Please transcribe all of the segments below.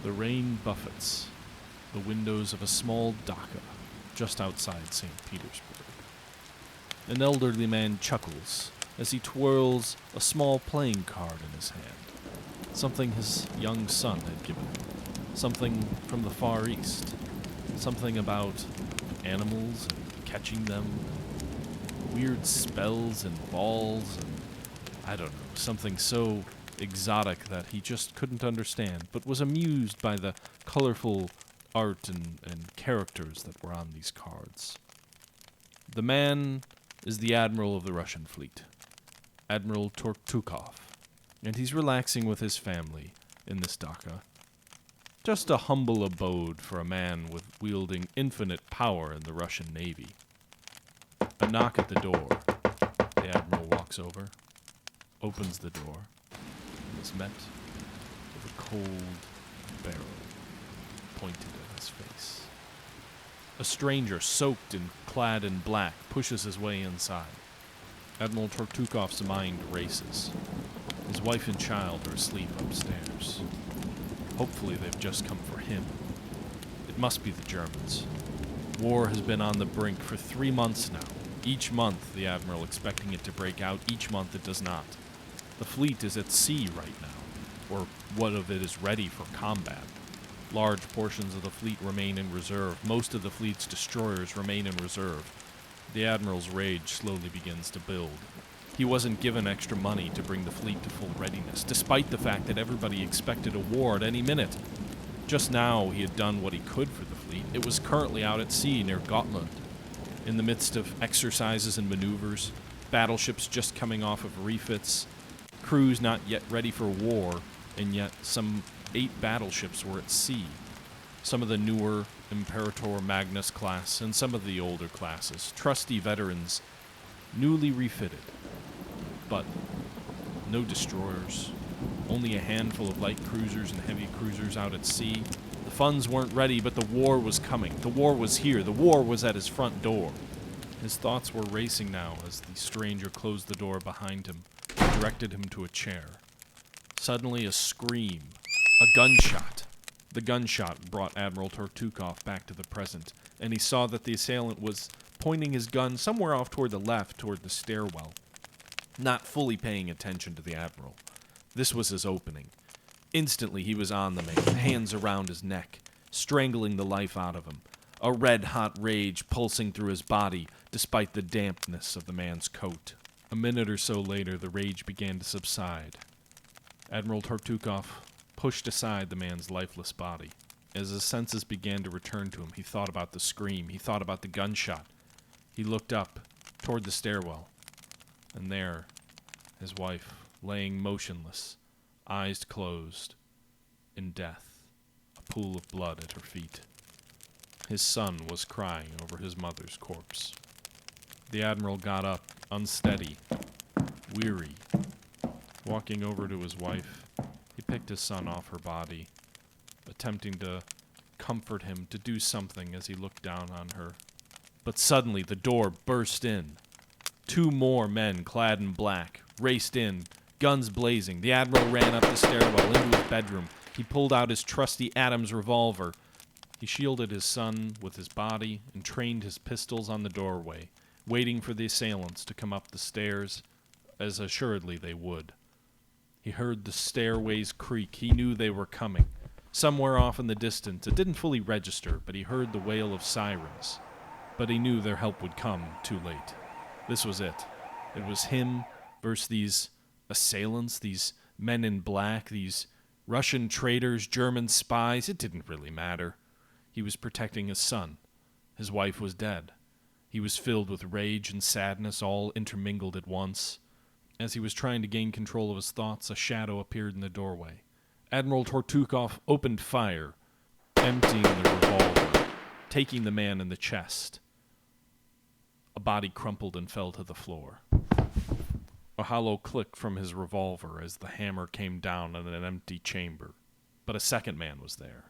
The rain buffets the windows of a small dacha just outside St. Petersburg. An elderly man chuckles as he twirls a small playing card in his hand, something his young son had given him, something from the Far East, something about animals and catching them, weird spells and balls, and I don't know, something so exotic that he just couldn't understand, but was amused by the colorful art and characters that were on these cards. The man is the admiral of the Russian fleet, Admiral Tortukov, and he's relaxing with his family in this dacha. Just a humble abode for a man with wielding infinite power in the Russian Navy. A knock at the door. The admiral walks over, opens the door, and is met with a cold barrel pointed at his face. A stranger, soaked and clad in black, pushes his way inside. Admiral Tortukov's mind races. His wife and child are asleep upstairs. Hopefully they've just come for him. It must be the Germans. War has been on the brink for 3 months now. Each month, the Admiral expecting it to break out. Each month it does not. The fleet is at sea right now, or what of it is ready for combat. Large portions of the fleet remain in reserve. Most of the fleet's destroyers remain in reserve. The Admiral's rage slowly begins to build. He wasn't given extra money to bring the fleet to full readiness, despite the fact that everybody expected a war at any minute. Just now, he had done what he could for the fleet. It was currently out at sea near Gotland, in the midst of exercises and maneuvers, battleships just coming off of refits, crews not yet ready for war, and yet some 8 battleships were at sea. Some of the newer Imperator Magnus class and some of the older classes, trusty veterans, newly refitted. But no destroyers, only a handful of light cruisers and heavy cruisers out at sea. The funds weren't ready, but the war was coming. The war was here. The war was at his front door. His thoughts were racing now as the stranger closed the door behind him and directed him to a chair. Suddenly a scream, a gunshot. The gunshot brought Admiral Tortukov back to the present, and he saw that the assailant was pointing his gun somewhere off toward the left, toward the stairwell, not fully paying attention to the Admiral. This was his opening. Instantly he was on the man, hands around his neck, strangling the life out of him, a red-hot rage pulsing through his body despite the dampness of the man's coat. A minute or so later, the rage began to subside. Admiral Tortukov pushed aside the man's lifeless body. As his senses began to return to him, he thought about the scream. He thought about the gunshot. He looked up toward the stairwell, and there, his wife, laying motionless, eyes closed, in death, a pool of blood at her feet. His son was crying over his mother's corpse. The Admiral got up, unsteady, weary. Walking over to his wife, he picked his son off her body, attempting to comfort him, to do something as he looked down on her. But suddenly the door burst in. 2 more men clad in black raced in, guns blazing. The Admiral ran up the stairwell into his bedroom. He pulled out his trusty Adams revolver. He shielded his son with his body and trained his pistols on the doorway, waiting for the assailants to come up the stairs, as assuredly they would. He heard the stairways creak. He knew they were coming. Somewhere off in the distance, it didn't fully register, but he heard the wail of sirens. But he knew their help would come too late. This was it. It was him versus these assailants, these men in black, these Russian traitors, German spies. It didn't really matter. He was protecting his son. His wife was dead. He was filled with rage and sadness, all intermingled at once. As he was trying to gain control of his thoughts, a shadow appeared in the doorway. Admiral Tortukov opened fire, emptying the revolver, taking the man in the chest. A body crumpled and fell to the floor. A hollow click from his revolver as the hammer came down on an empty chamber. But a second man was there,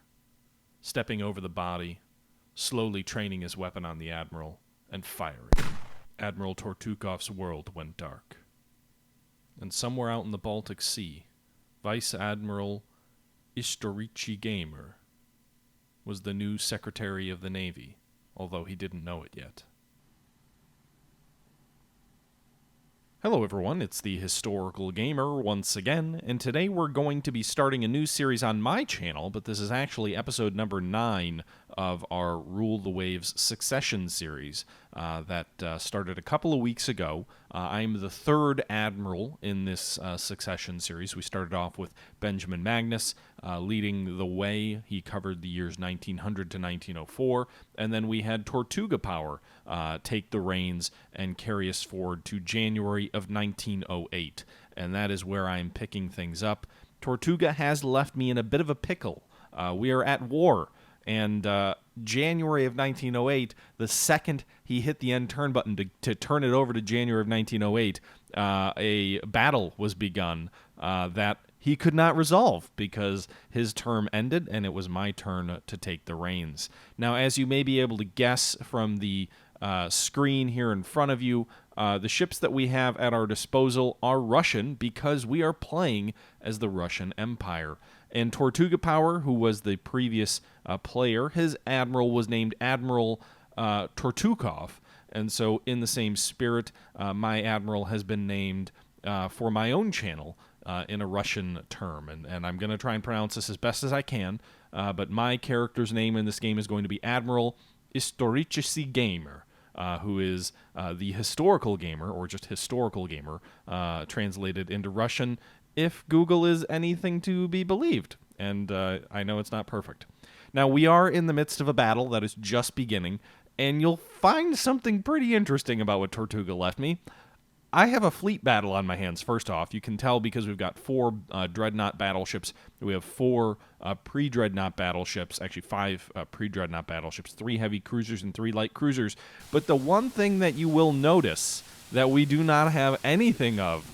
stepping over the body, slowly training his weapon on the Admiral, and firing. Admiral Tortukov's world went dark. And somewhere out in the Baltic Sea, Vice Admiral Istorichi Gamer was the new Secretary of the Navy, although he didn't know it yet. Hello everyone, it's the Historical Gamer once again, and today we're going to be starting a new series on my channel, but this is actually episode number 9 of our Rule the Waves Succession series that started a couple of weeks ago. I'm the 3rd Admiral in this Succession series. We started off with Benjamin Magnus leading the way. He covered the years 1900 to 1904, and then we had Tortuga Power take the reins and carry us forward to January of 1908, and that is where I'm picking things up. Tortuga has left me in a bit of a pickle. We are at war, and January of 1908, the second he hit the end turn button to turn it over to January of 1908, a battle was begun that he could not resolve because his term ended and it was my turn to take the reins. Now, as you may be able to guess from the screen here in front of you, the ships that we have at our disposal are Russian because we are playing as the Russian Empire. And Tortuga Power, who was the previous player, his admiral was named Admiral Tortukov. And so in the same spirit, my admiral has been named for my own channel in a Russian term. And I'm going to try and pronounce this as best as I can. But my character's name in this game is going to be Admiral Istorichi Gamer, who is the historical gamer, or just historical gamer, translated into Russian, if Google is anything to be believed. And I know it's not perfect. Now, we are in the midst of a battle that is just beginning, and you'll find something pretty interesting about what Tortuga left me. I have a fleet battle on my hands, first off. You can tell because we've got 4 Dreadnought battleships. We have 4 pre-Dreadnought battleships, actually 5 pre-Dreadnought battleships, 3 heavy cruisers and 3 light cruisers. But the one thing that you will notice that we do not have anything of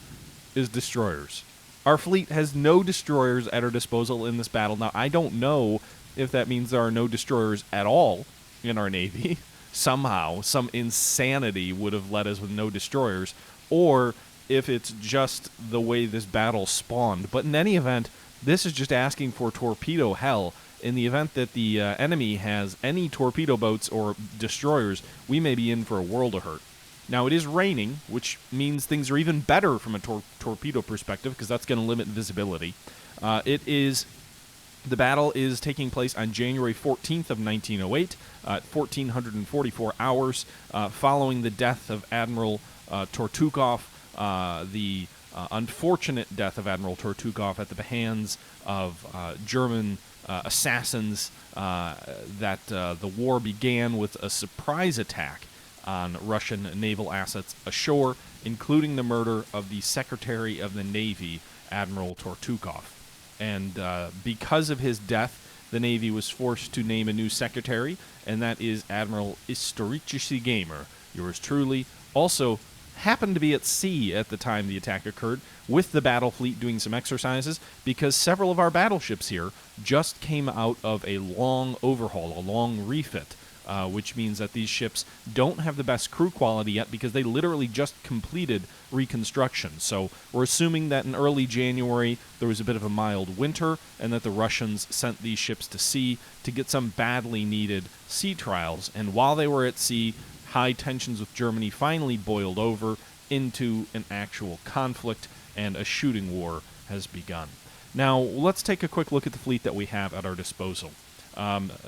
is destroyers. Our fleet has no destroyers at our disposal in this battle. Now, I don't know if that means there are no destroyers at all in our Navy. Somehow, some insanity would have led us with no destroyers, or if it's just the way this battle spawned. But in any event, this is just asking for torpedo hell. In the event that the enemy has any torpedo boats or destroyers, we may be in for a world of hurt. Now, it is raining, which means things are even better from a torpedo perspective, because that's going to limit visibility. The battle is taking place on January 14th of 1908, at 1444 hours, following the death of Admiral Tortukov, the unfortunate death of Admiral Tortukov at the hands of German assassins. The war began with a surprise attack on Russian naval assets ashore, including the murder of the Secretary of the Navy, Admiral Tortukov. And because of his death, the Navy was forced to name a new secretary, and that is Admiral Istorichi Gamer, yours truly. Also happened to be at sea at the time the attack occurred, with the battle fleet doing some exercises, because several of our battleships here just came out of a long overhaul, a long refit, which means that these ships don't have the best crew quality yet because they literally just completed reconstruction. So we're assuming that in early January there was a bit of a mild winter and that the Russians sent these ships to sea to get some badly needed sea trials. And while they were at sea, high tensions with Germany finally boiled over into an actual conflict, and a shooting war has begun. Now, let's take a quick look at the fleet that we have at our disposal.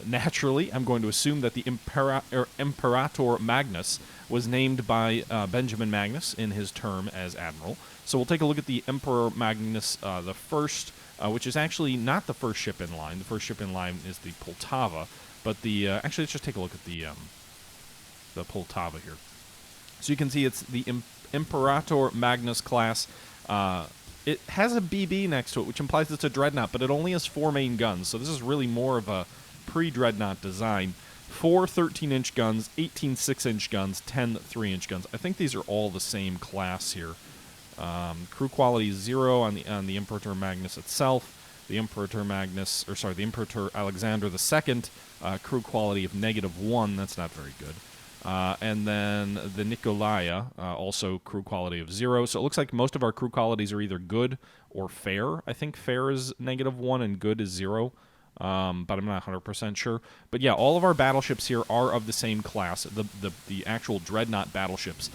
Naturally, I'm going to assume that the Imperator Magnus was named by Benjamin Magnus in his term as admiral. So we'll take a look at the Emperor Magnus, the first, which is actually not the first ship in line. The first ship in line is the Poltava, but actually let's just take a look at the Poltava here. So you can see it's the Imperator Magnus class. It has a BB next to it, which implies it's a dreadnought, but it only has 4 main guns, so this is really more of a pre-dreadnought design. 4 13-inch guns, 18 6-inch guns, 10 3-inch guns. I think these are all the same class here. Crew quality is 0 on the Imperator Magnus itself. The Imperator Alexander II, crew quality of -1. That's not very good. And then the Nikolaya, also crew quality of 0. So it looks like most of our crew qualities are either good or fair. I think fair is -1 and good is 0. But I'm not 100% sure. But yeah, all of our battleships here are of the same class, the actual Dreadnought battleships.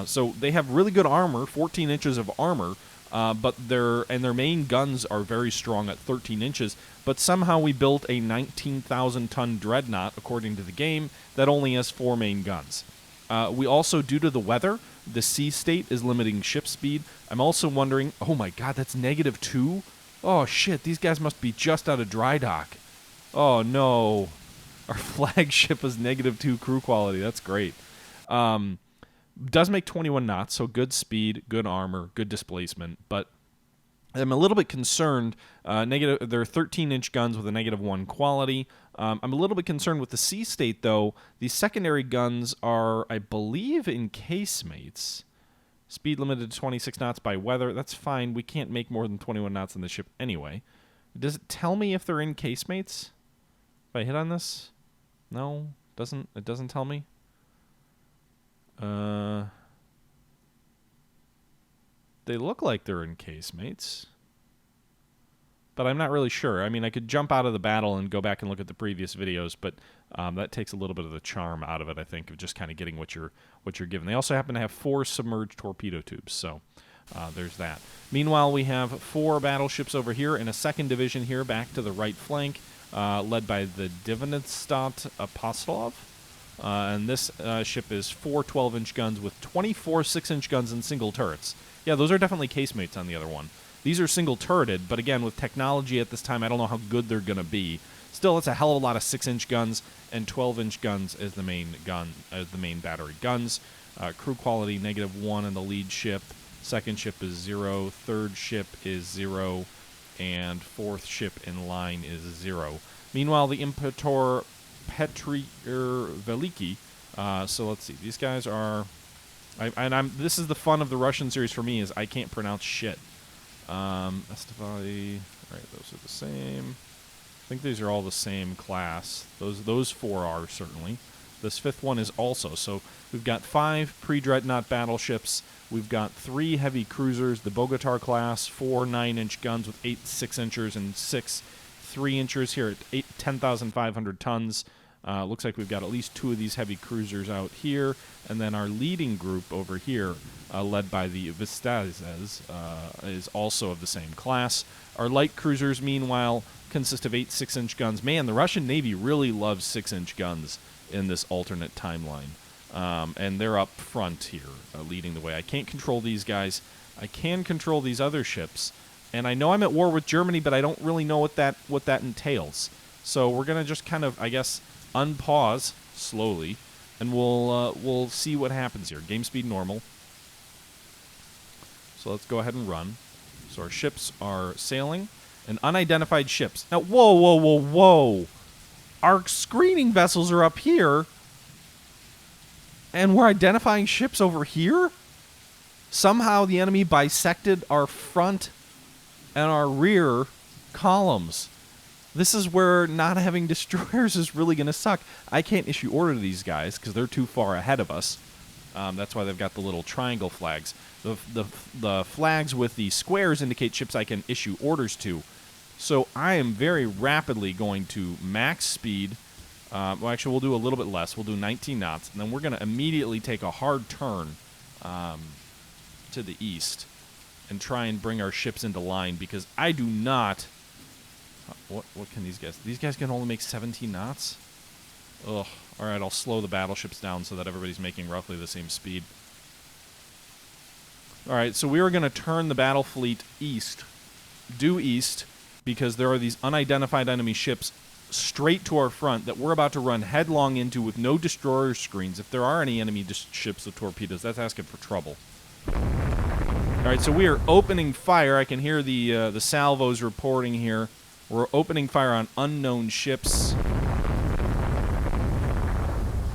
So they have really good armor, 14 inches of armor, but their main guns are very strong at 13 inches. But somehow we built a 19,000-ton Dreadnought, according to the game, that only has 4 main guns. We also, due to the weather, the sea state is limiting ship speed. I'm also wondering, oh my god, that's -2? Oh shit, these guys must be just out of dry dock. Oh no. Our flagship is -2 crew quality. That's great. Does make 21 knots, so good speed, good armor, good displacement, but I'm a little bit concerned. They're 13-inch guns with a -1 quality. I'm a little bit concerned with the sea state, though. The secondary guns are, I believe, in casemates. Speed limited to 26 knots by weather. That's fine. We can't make more than 21 knots in the ship anyway. Does it tell me if they're in casemates? If I hit on this? No, it doesn't tell me. They look like they're in casemates, but I'm not really sure. I mean, I could jump out of the battle and go back and look at the previous videos, but that takes a little bit of the charm out of it, I think, of just kind of getting what you're given. They also happen to have 4 submerged torpedo tubes, so there's that. Meanwhile, we have 4 battleships over here in a second division here, back to the right flank, led by the Divinstadt Apostolov. And this ship is 4 12-inch guns with 24 6-inch guns and single turrets. Yeah, those are definitely casemates on the other one. These are single-turreted, but again, with technology at this time, I don't know how good they're going to be. Still, it's a hell of a lot of 6-inch guns, and 12-inch guns as the main battery guns. Crew quality, -1 in the lead ship. Second ship is 0. Third ship is 0. And fourth ship in line is 0. Meanwhile, the Imperator Petri Veliki. So let's see. These guys are... this is the fun of the Russian series for me, is I can't pronounce shit. Estivali. Alright, those are the same. I think these are all the same class. Those 4 are, certainly. This 5th one is also. So we've got 5 pre-dreadnought battleships. We've got 3 heavy cruisers, the Bogatar class, 4 9-inch guns with 8 6-inchers and 6 3-inchers here at 10,500 tons. Looks like we've got at least 2 of these heavy cruisers out here. And then our leading group over here, led by the Vistazes, is also of the same class. Our light cruisers, meanwhile, consist of 8 6-inch guns. Man, the Russian Navy really loves 6-inch guns in this alternate timeline. And they're up front here, leading the way. I can't control these guys. I can control these other ships. And I know I'm at war with Germany, but I don't really know what that entails. So we're going to just kind of, I guess, unpause slowly, and we'll see what happens here. Game speed normal. So let's go ahead and run. So our ships are sailing, and unidentified ships. Now, whoa, whoa, whoa, whoa! Our screening vessels are up here, and we're identifying ships over here? Somehow the enemy bisected our front and our rear columns. This is where not having destroyers is really going to suck. I can't issue order to these guys because they're too far ahead of us. That's why they've got the little triangle flags. The flags with the squares indicate ships I can issue orders to. So I am very rapidly going to max speed. Well, actually, we'll do a little bit less. We'll do 19 knots. And then we're going to immediately take a hard turn to the east and try and bring our ships into line, because I do not... What can these guys... These guys can only make 17 knots? Ugh. Alright, I'll slow the battleships down so that everybody's making roughly the same speed. Alright, so we are going to turn the battle fleet east. Due east, because there are these unidentified enemy ships straight to our front that we're about to run headlong into with no destroyer screens. If there are any enemy ships with torpedoes, that's asking for trouble. Alright, so we are opening fire. I can hear the salvos reporting here. We're opening fire on unknown ships.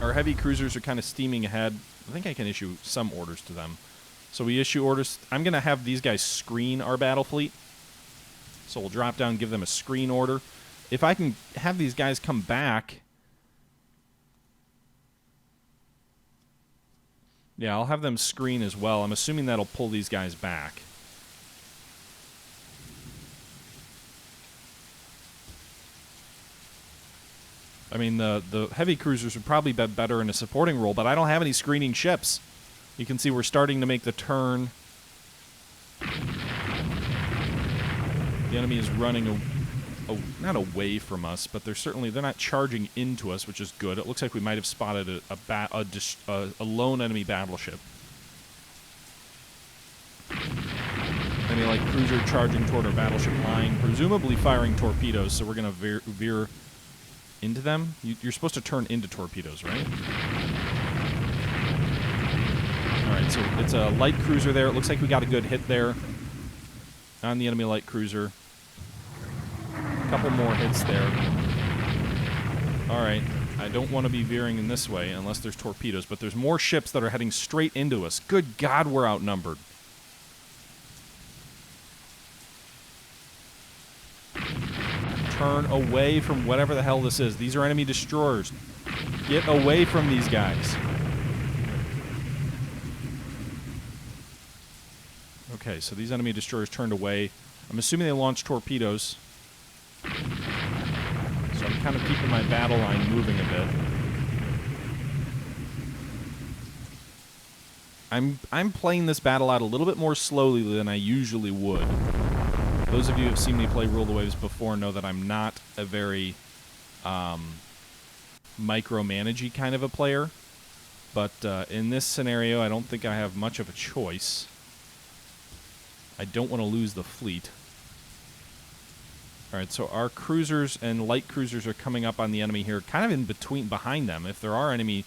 Our heavy cruisers are kind of steaming ahead. I think I can issue some orders to them. So we issue orders. I'm going to have these guys screen our battle fleet. So we'll drop down and give them a screen order. If I can have these guys come back... Yeah, I'll have them screen as well. I'm assuming that'll pull these guys back. I mean, the heavy cruisers would probably be better in a supporting role, but I don't have any screening ships. You can see we're starting to make the turn. The enemy is running, not away from us, but they're not charging into us, which is good. It looks like we might have spotted a lone enemy battleship. Enemy light cruiser charging toward our battleship line, presumably firing torpedoes. So we're gonna veer into them. You're supposed to turn into torpedoes, right? All right, so it's a light cruiser there. It looks like we got a good hit there on the enemy light cruiser. A couple more hits there. All right, I don't want to be veering in this way unless there's torpedoes, but there's more ships that are heading straight into us. Good God, we're outnumbered. Turn away from whatever the hell this is. These are enemy destroyers. Get away from these guys. Okay, so these enemy destroyers turned away. I'm assuming they launched torpedoes. So I'm kind of keeping my battle line moving a bit. I'm playing this battle out a little bit more slowly than I usually would. Those of you who have seen me play Rule the Waves before know that I'm not a very micromanagey kind of a player. But in this scenario, I don't think I have much of a choice. I don't want to lose the fleet. All right, so our cruisers and light cruisers are coming up on the enemy here, kind of in between, behind them. If there are enemy...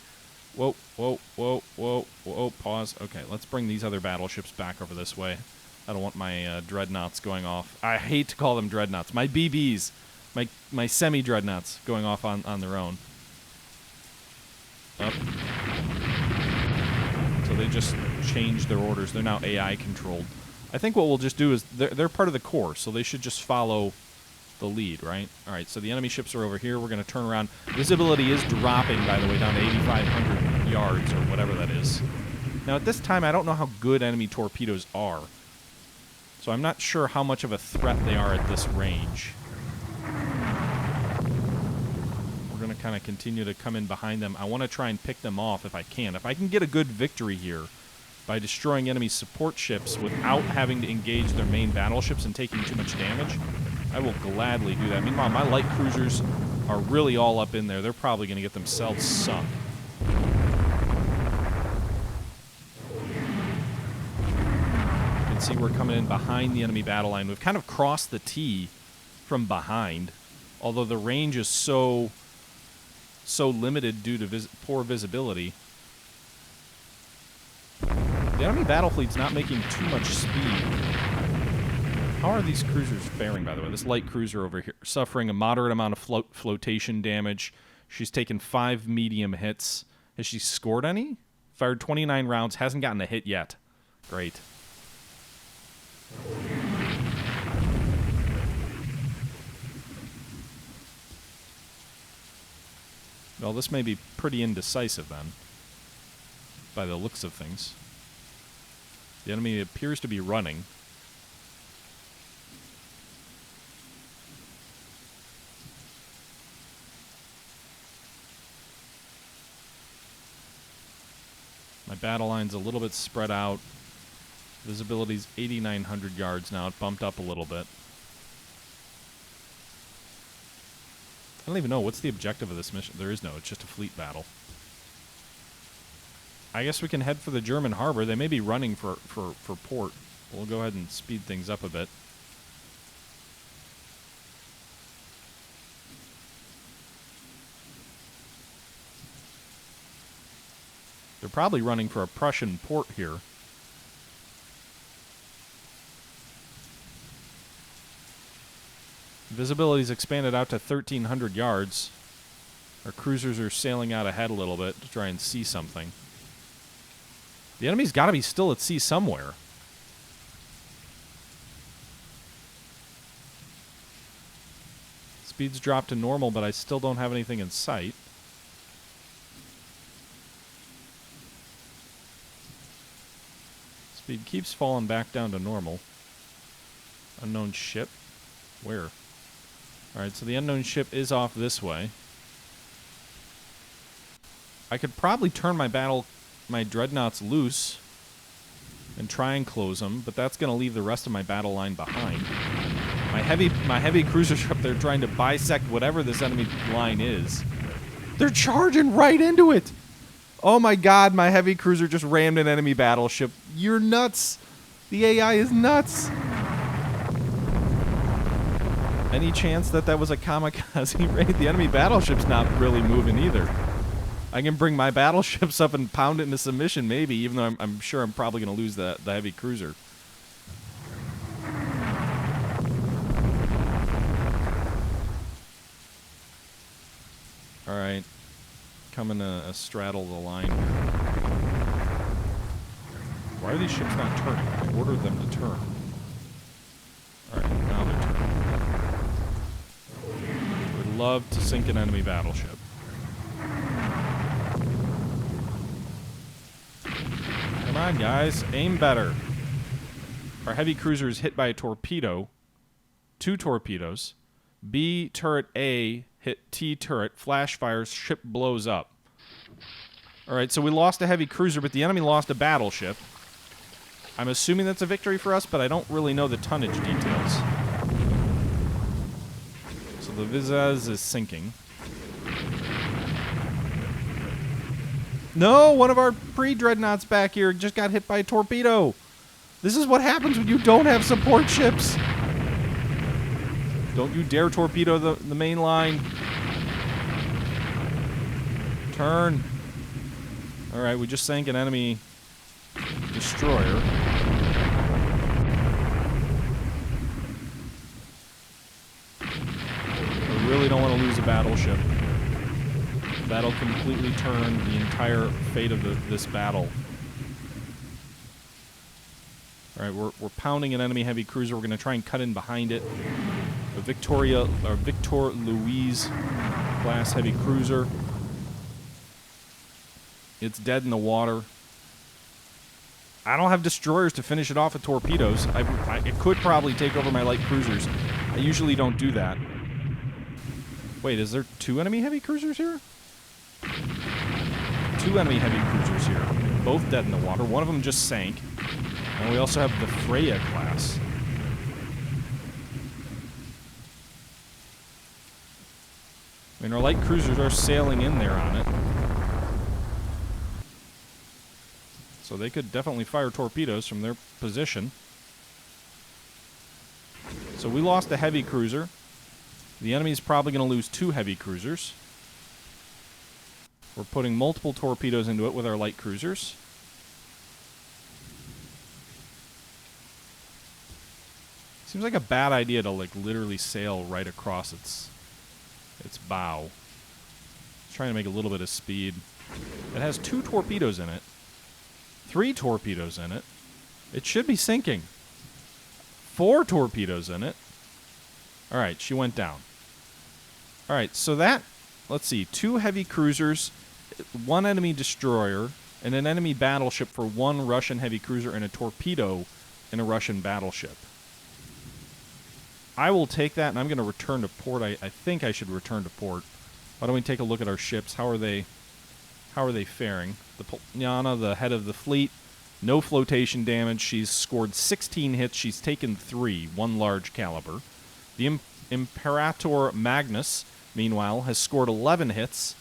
Whoa, whoa, whoa, whoa, whoa, pause. Okay, let's bring these other battleships back over this way. I don't want my dreadnoughts going off. I hate to call them dreadnoughts. My BBs, my semi-dreadnoughts going off on their own. Up. So they just changed their orders. They're now AI controlled. I think what we'll just do is they're part of the core, so they should just follow the lead, right? All right, so the enemy ships are over here. We're going to turn around. Visibility is dropping, by the way, down to 8,500 yards or whatever that is. Now, at this time, I don't know how good enemy torpedoes are. So I'm not sure how much of a threat they are at this range. We're going to kind of continue to come in behind them. I want to try and pick them off if I can. If I can get a good victory here by destroying enemy support ships without having to engage their main battleships and taking too much damage, I will gladly do that. Meanwhile, my light cruisers are really all up in there. They're probably going to get themselves sunk. See, we're coming in behind the enemy battle line. We've kind of crossed the T from behind, although the range is so limited due to poor visibility. The enemy battle fleet's not making too much speed. How are these cruisers faring, by the way? This light cruiser over here suffering a moderate amount of flotation damage. She's taken 5 medium hits. Has she scored any? Fired 29 rounds, hasn't gotten a hit yet. Great. Well, this may be pretty indecisive then, by the looks of things. The enemy appears to be running. My battle line's a little bit spread out. Visibility's 8,900 yards now. It bumped up a little bit. I don't even know. What's the objective of this mission? There is no. It's just a fleet battle. I guess we can head for the German harbor. They may be running for port. We'll go ahead and speed things up a bit. They're probably running for a Prussian port here. Visibility's expanded out to 1,300 yards. Our cruisers are sailing out ahead a little bit to try and see something. The enemy's got to be still at sea somewhere. Speed's dropped to normal, but I still don't have anything in sight. Speed keeps falling back down to normal. Unknown ship? Where? Alright, so the unknown ship is off this way. I could probably turn my dreadnoughts loose and try and close them, but that's going to leave the rest of my battle line behind. My heavy cruisers are up there trying to bisect whatever this enemy line is. They're charging right into it! Oh my god, my heavy cruiser just rammed an enemy battleship. You're nuts! The AI is nuts! Any chance that that was a kamikaze raid? The enemy battleship's not really moving either. I can bring my battleships up and pound it into submission, maybe, even though I'm sure I'm probably going to lose the heavy cruiser. Alright. Coming to straddle the line here. Why are these ships not turning? I ordered them to turn. Alright, now they're turning. Would love to sink an enemy battleship. Come on, guys. Aim better. Our heavy cruiser is hit by a torpedo. 2 torpedoes. B turret A hit T turret. Flash fires. Ship blows up. Alright, so we lost a heavy cruiser, but the enemy lost a battleship. I'm assuming that's a victory for us, but I don't really know the tonnage details. So the Vizaz is sinking. No, one of our pre-dreadnoughts back here just got hit by a torpedo. This is what happens when you don't have support ships. Don't you dare torpedo the main line. Turn. Alright, we just sank an enemy destroyer. I really don't want to lose a battleship. That'll completely turn the entire fate of this battle. Alright, we're pounding an enemy heavy cruiser. We're going to try and cut in behind it. A Victor Louise class heavy cruiser. It's dead in the water. I don't have destroyers to finish it off with torpedoes. I could probably take over my light cruisers. I usually don't do that. Wait, is there 2 enemy heavy cruisers here? 2 enemy heavy cruisers here. Both dead in the water. One of them just sank. And we also have the Freya class. I mean, our light cruisers are sailing in there on it. So they could definitely fire torpedoes from their position. So we lost a heavy cruiser. The enemy's probably going to lose 2 heavy cruisers. We're putting multiple torpedoes into it with our light cruisers. Seems like a bad idea to like literally sail right across its bow. It's trying to make a little bit of speed. It has 2 torpedoes in it. 3 torpedoes in it. It should be sinking. 4 torpedoes in it. Alright, she went down. Alright, so that, let's see, 2 heavy cruisers, 1 enemy destroyer, and an enemy battleship for 1 Russian heavy cruiser and a torpedo in a Russian battleship. I will take that, and I'm going to return to port. I think I should return to port. Why don't we take a look at our ships? How are they faring? The Polyana, the head of the fleet, no flotation damage. She's scored 16 hits. She's taken 3, 1 large caliber. The Imperator Magnus, meanwhile, has scored 11 hits,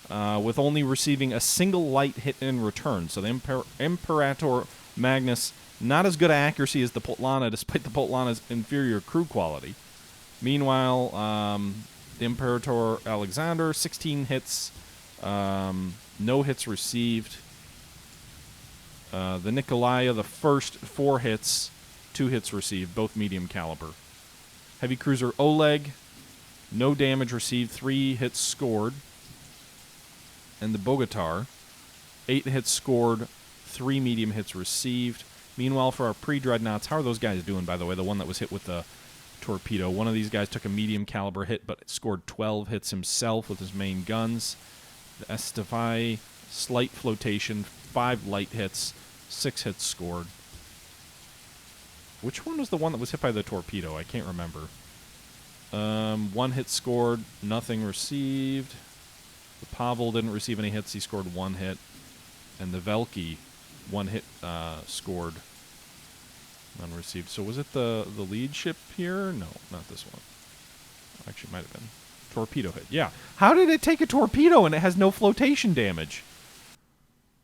with only receiving a single light hit in return. So the Imperator Magnus, not as good at accuracy as the Potlana, despite the Potlana's inferior crew quality. Meanwhile, the Imperator Alexander, 16 hits, no hits received. The Nikolaya, the first, 4 hits, 2 hits received, both medium caliber. Heavy cruiser Oleg, no damage received, 3 hits scored. And the Bogatar, 8 hits scored, 3 medium hits received. Meanwhile, for our pre-dreadnoughts, how are those guys doing, by the way? The one that was hit with the torpedo. One of these guys took a medium caliber hit, but scored 12 hits himself with his main guns. The Estevai, slight flotation, 5 light hits, 6 hits scored. Which one was the one that was hit by the torpedo? I can't remember. 1 hit scored, nothing received. The Pavel didn't receive any hits. He scored 1 hit. And the Velki, 1 hit scored, none received. So was it the lead ship here? No, not this one. Actually, it might have been. Torpedo hit. Yeah. How did it take a torpedo and it has no flotation damage?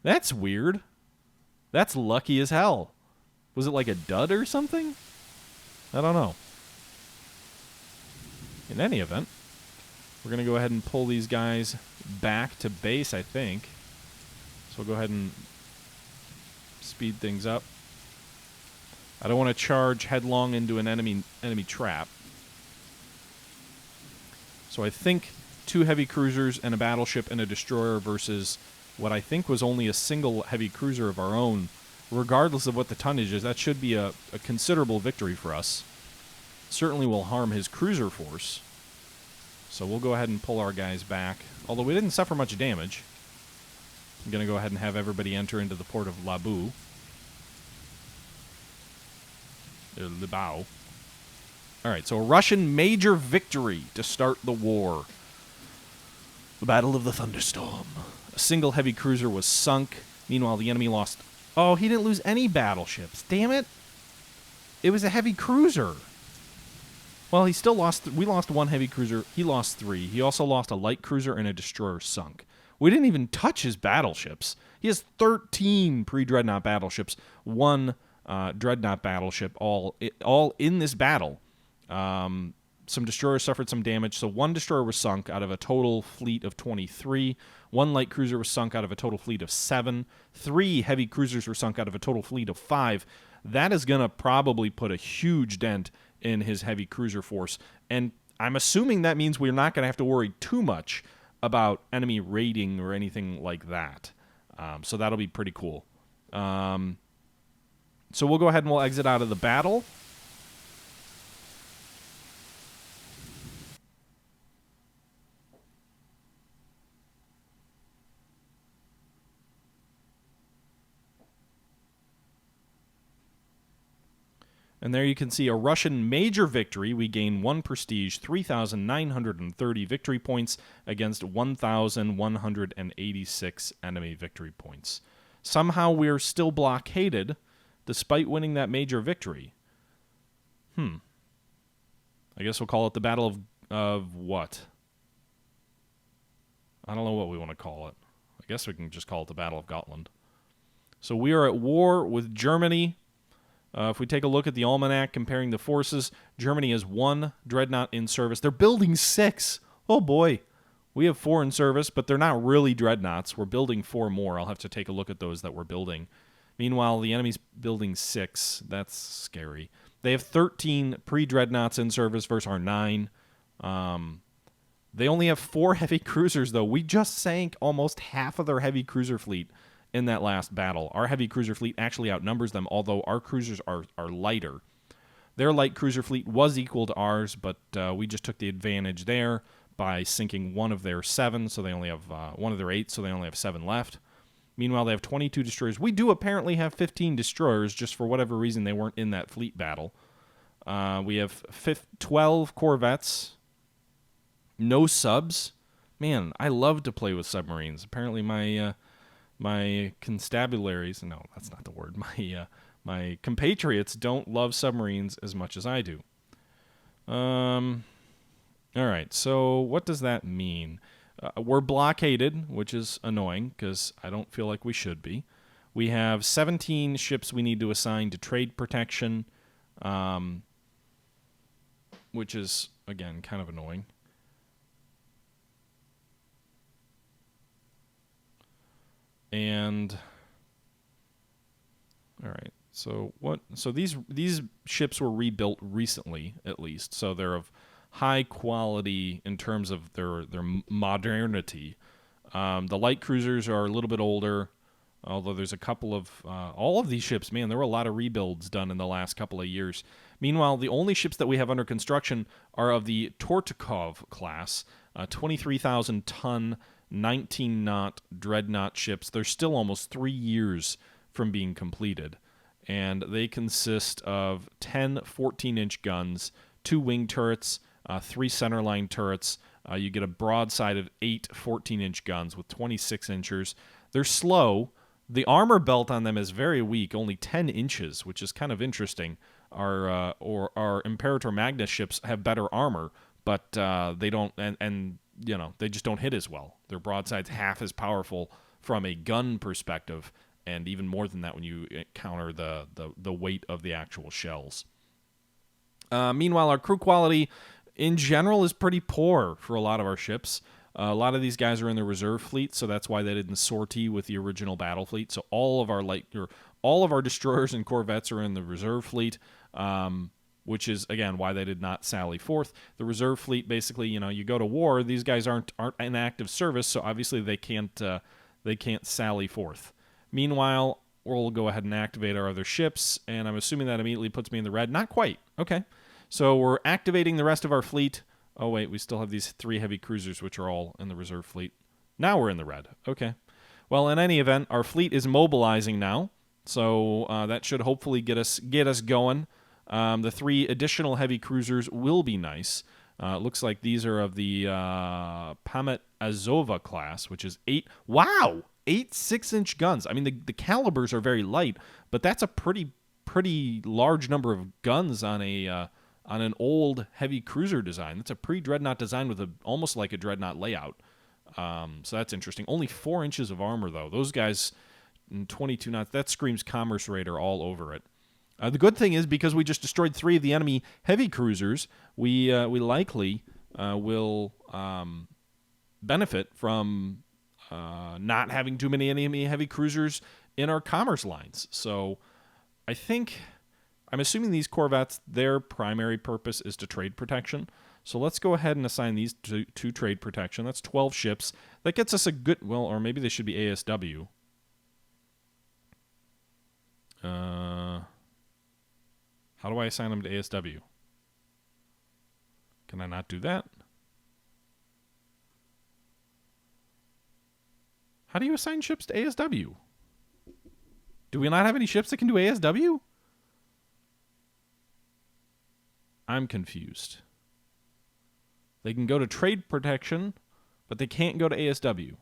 That's weird. That's lucky as hell. Was it like a dud or something? I don't know. In any event, we're going to go ahead and pull these guys back to base, I think. So we'll go ahead and speed things up. I don't want to charge headlong into an enemy trap. So I think 2 heavy cruisers and a battleship and a destroyer versus what I think was only a single heavy cruiser of our own. Regardless of what the tonnage is, that should be a considerable victory for us. Certainly will harm his cruiser force. So we'll go ahead and pull our guys back. Although we didn't suffer much damage. I'm going to go ahead and have everybody enter into the port of Labau. Libau. Alright, so a Russian major victory to start the war. The Battle of the Thunderstorm. A single heavy cruiser was sunk. Meanwhile, the enemy lost... Oh, he didn't lose any battleships. Damn it. It was a heavy cruiser. Well, he still lost... We lost 1 heavy cruiser. He lost 3. He also lost a light cruiser and a destroyer sunk. We didn't even touch his battleships. He has 13 pre-dreadnought battleships. 1 dreadnought battleship all in this battle. Some destroyers suffered some damage. So 1 destroyer was sunk out of a total fleet of 23. 1 light cruiser was sunk out of a total fleet of 7. 3 heavy cruisers were sunk out of a total fleet of 5. That is going to probably put a huge dent in his heavy cruiser force. And I'm assuming that means we're not going to have to worry too much about enemy raiding or anything like that. So that'll be pretty cool. So we'll go ahead and we'll exit out of the battle. And there you can see a Russian major victory. We gain 1 prestige, 3,930 victory points against 1,186 enemy victory points. Somehow we're still blockaded despite winning that major victory. I guess we'll call it the Battle of what? I don't know what we want to call it. I guess we can just call it the Battle of Gotland. So we are at war with Germany. If we take a look at the almanac comparing the forces, Germany has 1 dreadnought in service. They're building 6. Oh boy. We have 4 in service, but they're not really dreadnoughts. We're building 4 more. I'll have to take a look at those that we're building. Meanwhile, the enemy's building 6. That's scary. They have 13 pre-dreadnoughts in service versus our 9. They only have 4 heavy cruisers, though. We just sank almost half of their heavy cruiser fleet in that last battle. Our heavy cruiser fleet actually outnumbers them, although our cruisers are lighter. Their light cruiser fleet was equal to ours, but we just took the advantage there by sinking 1 of their 7, so they only have 1 of their 8, so they only have 7 left. Meanwhile, they have 22 destroyers. We do apparently have 15 destroyers, just for whatever reason they weren't in that fleet battle. We have 12 corvettes, no subs. Man, I love to play with submarines. Apparently my constabularies, no, that's not the word. My compatriots don't love submarines as much as I do. All right, so what does that mean? We're blockaded, which is annoying because I don't feel like we should be. We have 17 ships we need to assign to trade protection, which is, again, kind of annoying. And all right, so what? So these ships were rebuilt recently, at least, so they're of high quality in terms of their modernity. The light cruisers are a little bit older, although there's a couple of all of these ships. Man, there were a lot of rebuilds done in the last couple of years. Meanwhile, the only ships that we have under construction are of the Tortukov class, 23,000 ton. 19-knot dreadnought ships. They're still almost 3 years from being completed. and they consist of 10 14-inch guns, 2 wing turrets, 3 centerline turrets. You get a broadside of 8 14-inch guns with 26 inchers. They're slow. The armor belt on them is very weak, only 10 inches, which is kind of interesting. Our Imperator Magnus ships have better armor, but they don't, and they just don't hit as well. Their broadside's half as powerful from a gun perspective, and even more than that when you counter the weight of the actual shells. Meanwhile, our crew quality in general is pretty poor for a lot of our ships. A lot of these guys are in the reserve fleet, so that's why they didn't sortie with the original battle fleet. So all of our destroyers and corvettes are in the reserve fleet, which is again why they did not sally forth. The reserve fleet, basically, you go to war. These guys aren't in active service, so obviously they can't sally forth. Meanwhile, we'll go ahead and activate our other ships, and I'm assuming that immediately puts me in the red. Not quite. Okay, so we're activating the rest of our fleet. Oh, wait, we still have these 3 heavy cruisers, which are all in the reserve fleet. Now we're in the red. Okay. Well, in any event, our fleet is mobilizing now, so that should hopefully get us going. The 3 additional heavy cruisers will be nice. It looks like these are of the Pamet Azova class, which is 8. Wow! 8 6-inch guns. I mean, the calibers are very light, but that's a pretty large number of guns on an old heavy cruiser design. That's a pre-dreadnought design with almost like a dreadnought layout. So that's interesting. Only 4 inches of armor, though. Those guys, in 22 knots, that screams Commerce Raider all over it. The good thing is, because we just destroyed 3 of the enemy heavy cruisers, we likely will benefit from not having too many enemy heavy cruisers in our commerce lines. So I'm assuming these corvettes, their primary purpose is to trade protection. So let's go ahead and assign these to trade protection. That's 12 ships. That gets us a good, well, or maybe they should be ASW. How do I assign them to ASW? Can I not do that? How do you assign ships to ASW? Do we not have any ships that can do ASW? I'm confused. They can go to trade protection, but they can't go to ASW.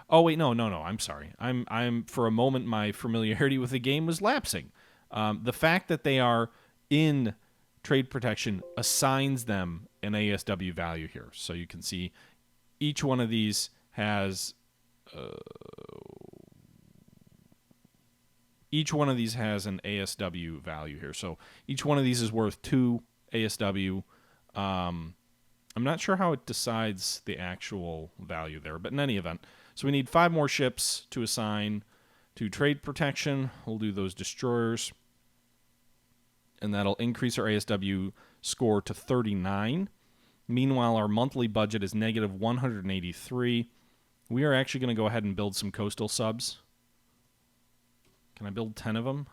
Oh wait, no. I'm sorry. I'm for a moment my familiarity with the game was lapsing. The fact that they are in trade protection assigns them an ASW value here. So you can see each one of these has an ASW value here. So each one of these is worth 2 ASW. I'm not sure how it decides the actual value there, but in any event. So we need 5 more ships to assign to trade protection. We'll do those destroyers. And that'll increase our ASW score to 39. Meanwhile, our monthly budget is negative 183. We are actually going to go ahead and build some coastal subs. Can I build 10 of them?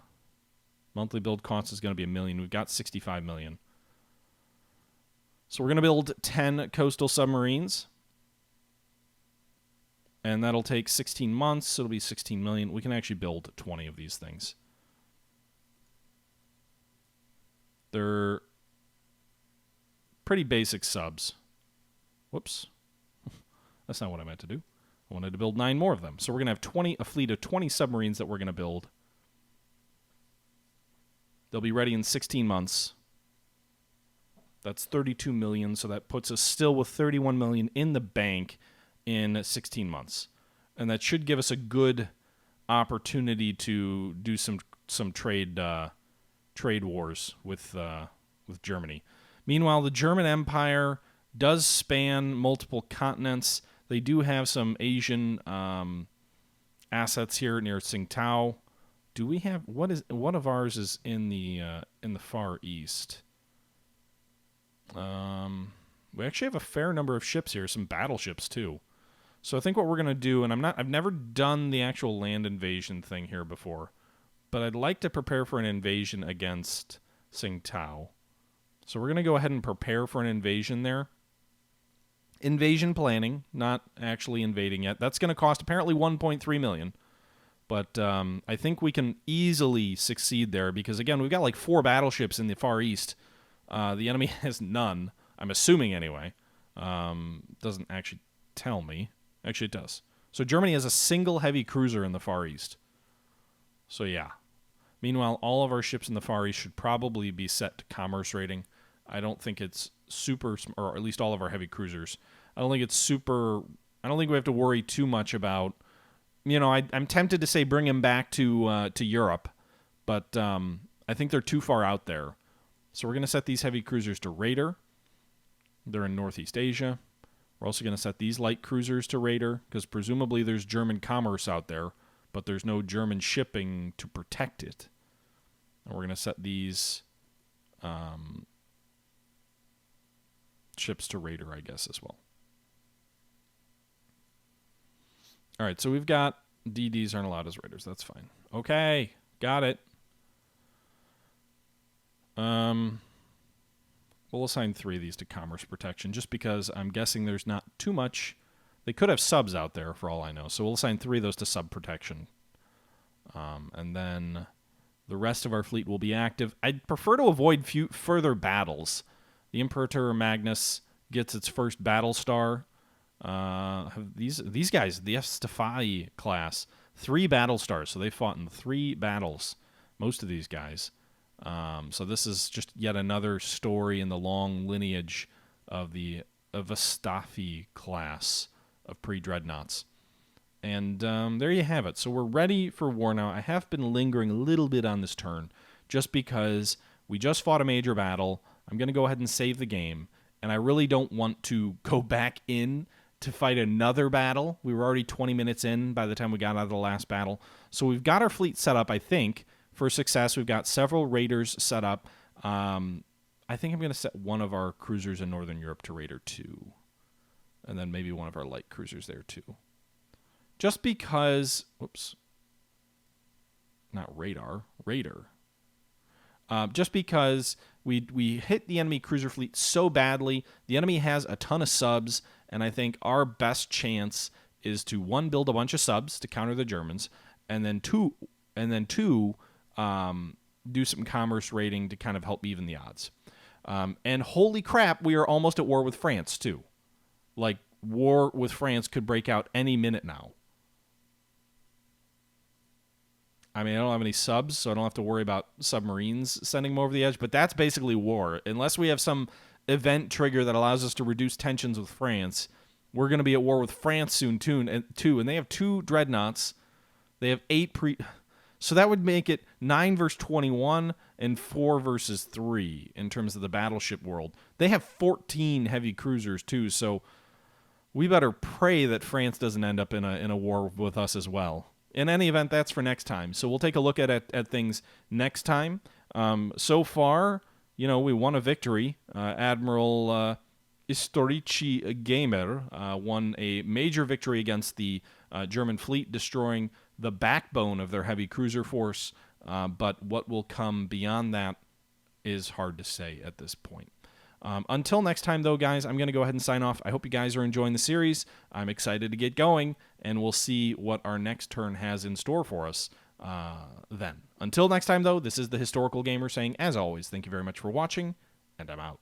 Monthly build cost is going to be $1 million. We've got $65 million. So we're going to build 10 coastal submarines. And that'll take 16 months. So it'll be $16 million. We can actually build 20 of these things. They're pretty basic subs. Whoops. That's not what I meant to do. I wanted to build 9 more of them. So we're going to have a fleet of 20 submarines that we're going to build. They'll be ready in 16 months. That's $32 million, so that puts us still with $31 million in the bank in 16 months. And that should give us a good opportunity to do some trade wars with Germany. Meanwhile, the German Empire does span multiple continents. They do have some Asian assets here near Tsingtao. Do we have what of ours is in the Far East? We actually have a fair number of ships here, some battleships too. So I think what we're gonna do, and I've never done the actual land invasion thing here before, but I'd like to prepare for an invasion against Tsingtao. So we're gonna go ahead and prepare for an invasion there. Invasion planning, not actually invading yet. That's gonna cost apparently $1.3 million. But I think we can easily succeed there because, again, we've got like 4 battleships in the Far East. The enemy has none, I'm assuming anyway. Doesn't actually tell me. Actually, it does. So Germany has a single heavy cruiser in the Far East. So yeah. Meanwhile, all of our ships in the Far East should probably be set to commerce rating. I don't think it's super, or at least all of our heavy cruisers. I don't think it's super. I don't think we have to worry too much about. I'm tempted to say bring them back to Europe, but I think they're too far out there. So we're going to set these heavy cruisers to Raider. They're in Northeast Asia. We're also going to set these light cruisers to Raider because presumably there's German commerce out there, but there's no German shipping to protect it. And we're going to set these ships to Raider, I guess, as well. All right, so we've got DDs aren't allowed as Raiders. That's fine. Okay, got it. We'll assign 3 of these to commerce protection just because I'm guessing there's not too much. They could have subs out there for all I know, so we'll assign 3 of those to sub protection. And then the rest of our fleet will be active. I'd prefer to avoid further battles. The Imperator Magnus gets its first battle star. These guys, the Estefai class, 3 battle stars, so they fought in 3 battles, most of these guys. So this is just yet another story in the long lineage of the Estefai class of pre-dreadnoughts. And there you have it. So we're ready for war now. I have been lingering a little bit on this turn just because we just fought a major battle. I'm going to go ahead and save the game, and I really don't want to go back in to fight another battle. We were already 20 minutes in by the time we got out of the last battle. So we've got our fleet set up, I think, for success. We've got several raiders set up. I think I'm going to set one of our cruisers in Northern Europe to Raider 2. And then maybe one of our light cruisers there too. Just because... Whoops. Not radar. Raider. Just because we hit the enemy cruiser fleet so badly. The enemy has a ton of subs. And I think our best chance is to, 1, build a bunch of subs to counter the Germans. And then two, do some commerce raiding to kind of help even the odds. And holy crap, we are almost at war with France, too. Like, war with France could break out any minute now. I mean, I don't have any subs, so I don't have to worry about submarines sending them over the edge, but that's basically war. Unless we have some event trigger that allows us to reduce tensions with France, we're going to be at war with France soon, too. And they have 2 dreadnoughts. They have 8 So that would make it 9 versus 21 and 4 versus 3 in terms of the battleship world. They have 14 heavy cruisers, too, so we better pray that France doesn't end up in a war with us as well. In any event, that's for next time. So we'll take a look at things next time. So far, we won a victory. Admiral Istorici Gamer won a major victory against the German fleet, destroying the backbone of their heavy cruiser force. But what will come beyond that is hard to say at this point. Until next time, though, guys, I'm going to go ahead and sign off. I hope you guys are enjoying the series. I'm excited to get going, and we'll see what our next turn has in store for us then. Until next time, though, this is the Historical Gamer saying, as always, thank you very much for watching, and I'm out.